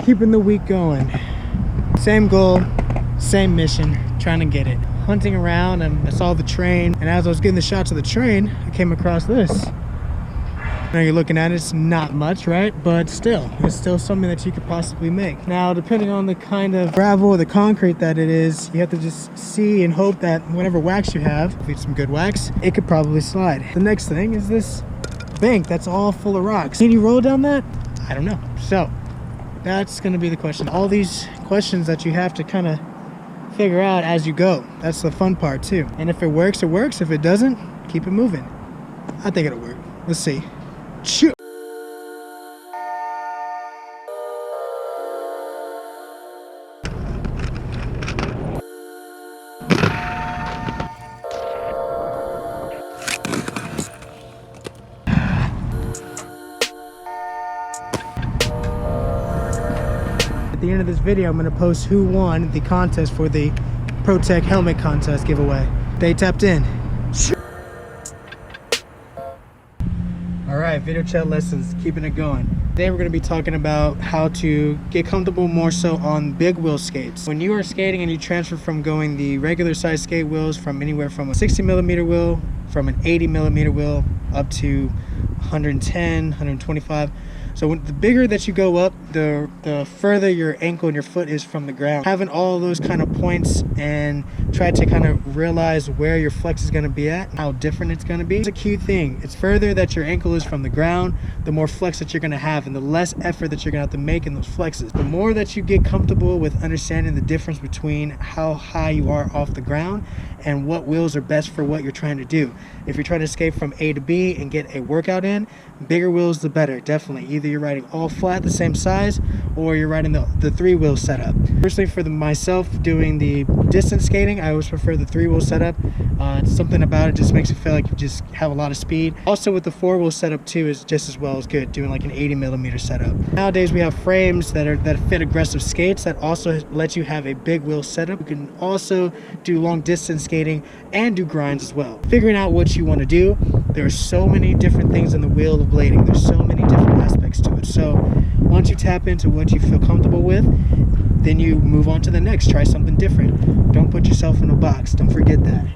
keeping the week going. Same goal, same mission, trying to get it. Hunting around and I saw the train, and as I was getting the shots of the train, I came across this. Now you're looking at it, it's not much, right? But still, it's still something that you could possibly make. Now, depending on the kind of gravel or the concrete that it is, you have to just see and hope that whatever wax you have, if it's some good wax, it could probably slide. The next thing is this bank that's all full of rocks. Can you roll down that? I don't know. So that's gonna be the question. All these questions that you have to kind of figure out as you go. That's the fun part too. And if it works, it works. If it doesn't, keep it moving. I think it'll work. Let's see. Shoot. At the end of this video, I'm going to post who won the contest for the Protec helmet contest giveaway. They tapped in. Alright, video chat lessons, keeping it going. Today we're going to be talking about how to get comfortable more so on big wheel skates. When you are skating and you transfer from going the regular size skate wheels from anywhere from a 60mm wheel, from an 80mm wheel, up to 110, 125. So the bigger that you go up, the further your ankle and your foot is from the ground. Having all those kind of points and try to kind of realize where your flex is going to be at, how different it's going to be. It's a key thing. It's further that your ankle is from the ground, the more flex that you're going to have and the less effort that you're going to have to make in those flexes. The more that you get comfortable with understanding the difference between how high you are off the ground and what wheels are best for what you're trying to do. If you're trying to skate from A to B and get a workout in, bigger wheels the better, definitely. Either you're riding all flat the same size or you're riding the 3-wheel setup. Personally, for myself doing the distance skating, I always prefer the 3-wheel setup. It's something about it just makes it feel like you just have a lot of speed. Also with the 4-wheel setup too is just as well as good, doing like an 80mm setup. Nowadays we have frames that fit aggressive skates that also let you have a big wheel setup. You can also do long distance skating and do grinds as well. Figuring out what you want to do, there are so many different things in the wheel of blading. There's so many different aspects to it. So once you tap into what you feel comfortable with, then you move on to the next. Try something different. Don't put yourself in a box. Don't forget that.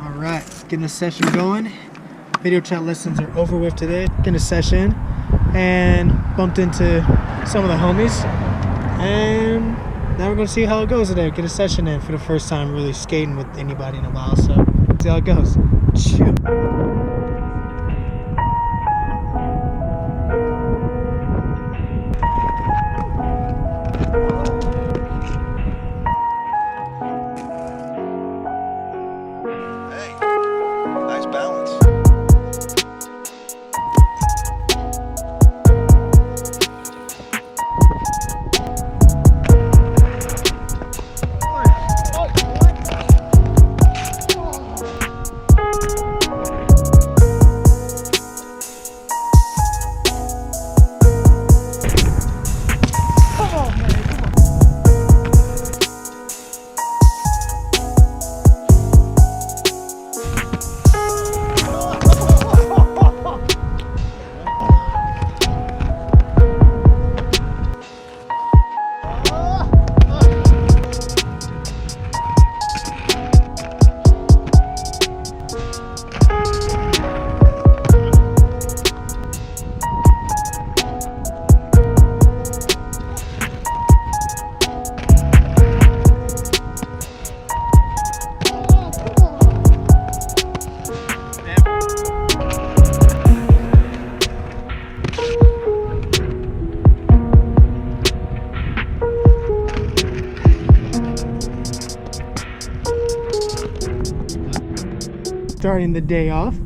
All right, getting the session going. Video chat lessons are over with today. Getting a session and bumped into some of the homies. And now we're gonna see how it goes today. Get a session in for the first time really skating with anybody in a while. So see how it goes. Shoot. Starting the day off,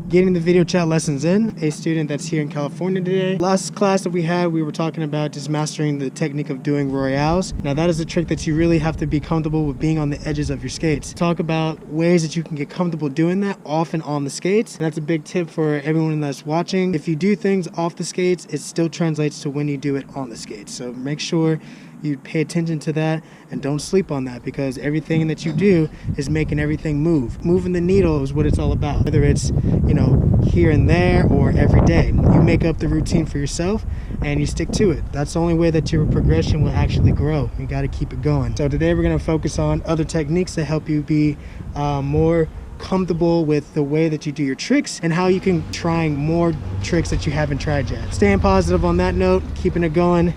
getting the video chat lessons in. A student that's here in California today. Last class that we had, we were talking about just mastering the technique of doing royales. Now that is a trick that you really have to be comfortable with being on the edges of your skates. Talk about ways that you can get comfortable doing that off and on the skates. And that's a big tip for everyone that's watching. If you do things off the skates, it still translates to when you do it on the skates. So make sure you pay attention to that and don't sleep on that, because everything that you do is making everything move. Moving the needle is what it's all about, whether it's, you know, here and there or every day. You make up the routine for yourself and you stick to it. That's the only way that your progression will actually grow. You got to keep it going. So today we're going to focus on other techniques to help you be more comfortable with the way that you do your tricks and how you can try more tricks that you haven't tried yet. Staying positive on that note, keeping it going,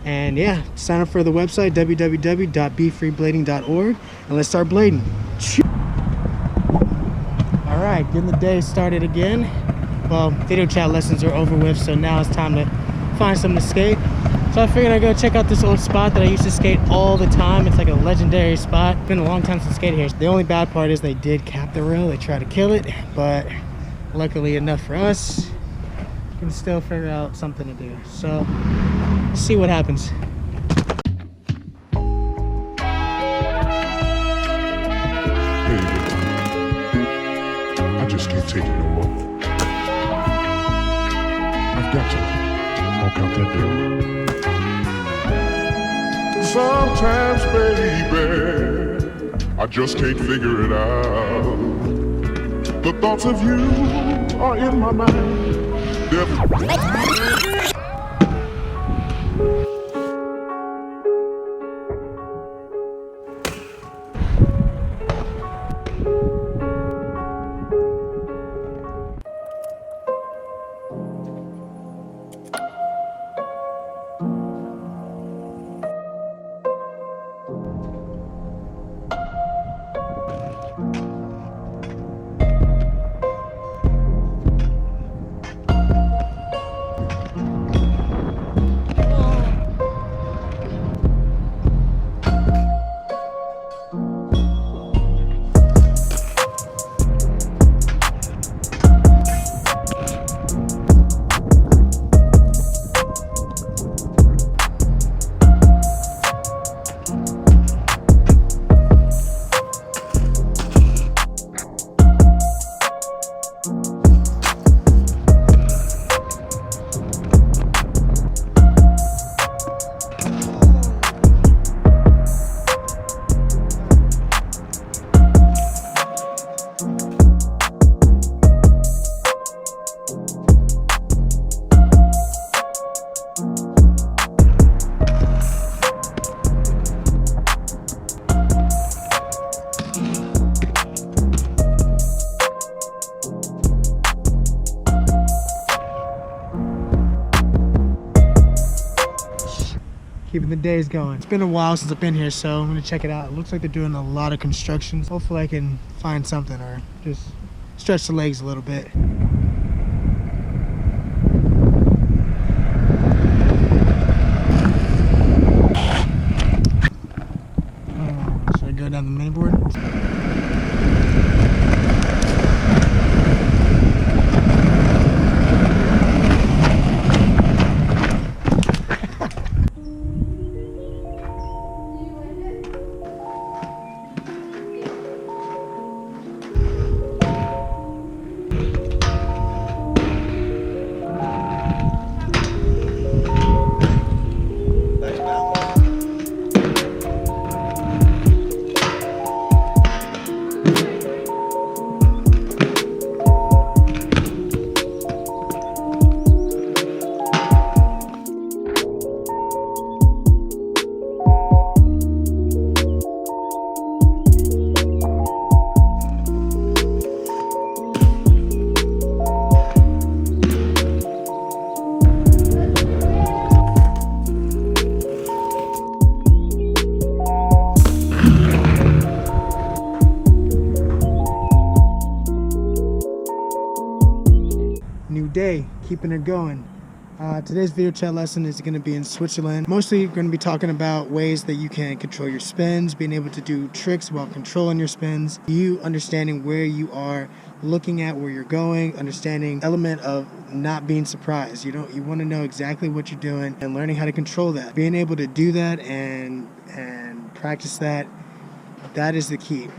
and yeah, sign up for the website www.befreeblading.org and let's start blading. All right, getting the day started again. Well, video chat lessons are over with, so now it's time to find something to skate. So I figured I'd go check out this old spot that I used to skate all the time. It's like a legendary spot. It's been a long time since I skated here. The only bad part is they did cap the rail. They tried to kill it, but luckily enough for us, we can still figure out something to do. So let's see what happens. I just can't take it no more. I've got to walk out that door. Sometimes, baby, I just can't figure it out. The thoughts of you are in my mind. Keeping the days going. It's been a while since I've been here, so I'm gonna check it out. It looks like they're doing a lot of construction. Hopefully I can find something or just stretch the legs a little bit. Should I go down the main board? Day, keeping it going. Today's video chat lesson is going to be in Switzerland. Mostly going to be talking about ways that you can control your spins, being able to do tricks while controlling your spins, you understanding where you are, looking at where you're going, understanding element of not being surprised. You want to know exactly what you're doing and learning how to control that. Being able to do that and practice that is the key.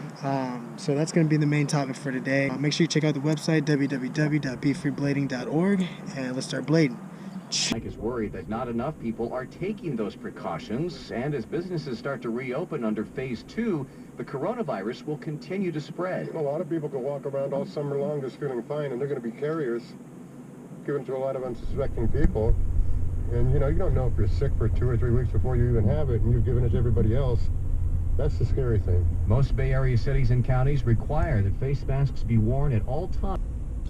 So that's going to be the main topic for today. Make sure you check out the website www.befreeblading.org and let's start blading. Mike is worried that not enough people are taking those precautions, and as businesses start to reopen under phase 2, the coronavirus will continue to spread. A lot of people can walk around all summer long just feeling fine, and they're going to be carriers, given to a lot of unsuspecting people. And, you don't know if you're sick for 2 or 3 weeks before you even have it, and you've given it to everybody else. That's the scary thing. Most Bay Area cities and counties require that face masks be worn at all times.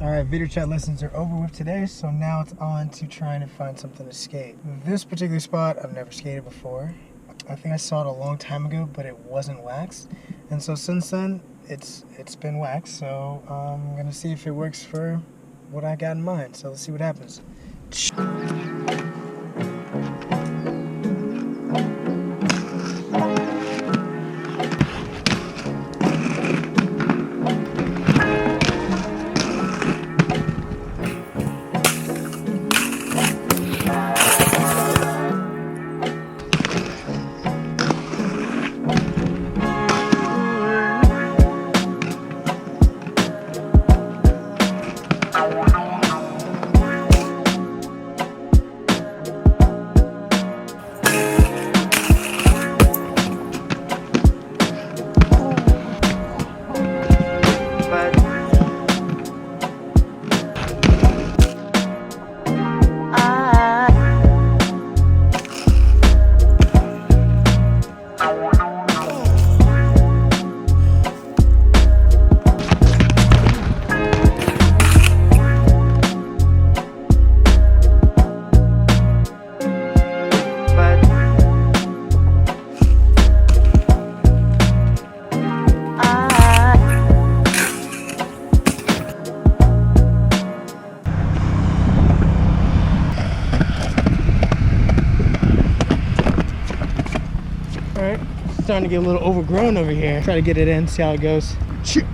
Alright, video chat lessons are over with today, so now it's on to trying to find something to skate. This particular spot, I've never skated before. I think I saw it a long time ago, but it wasn't waxed. And so since then, it's been waxed, so I'm gonna see if it works for what I got in mind. So let's see what happens. Alright, starting to get a little overgrown over here. Try to get it in, see how it goes. Shoot.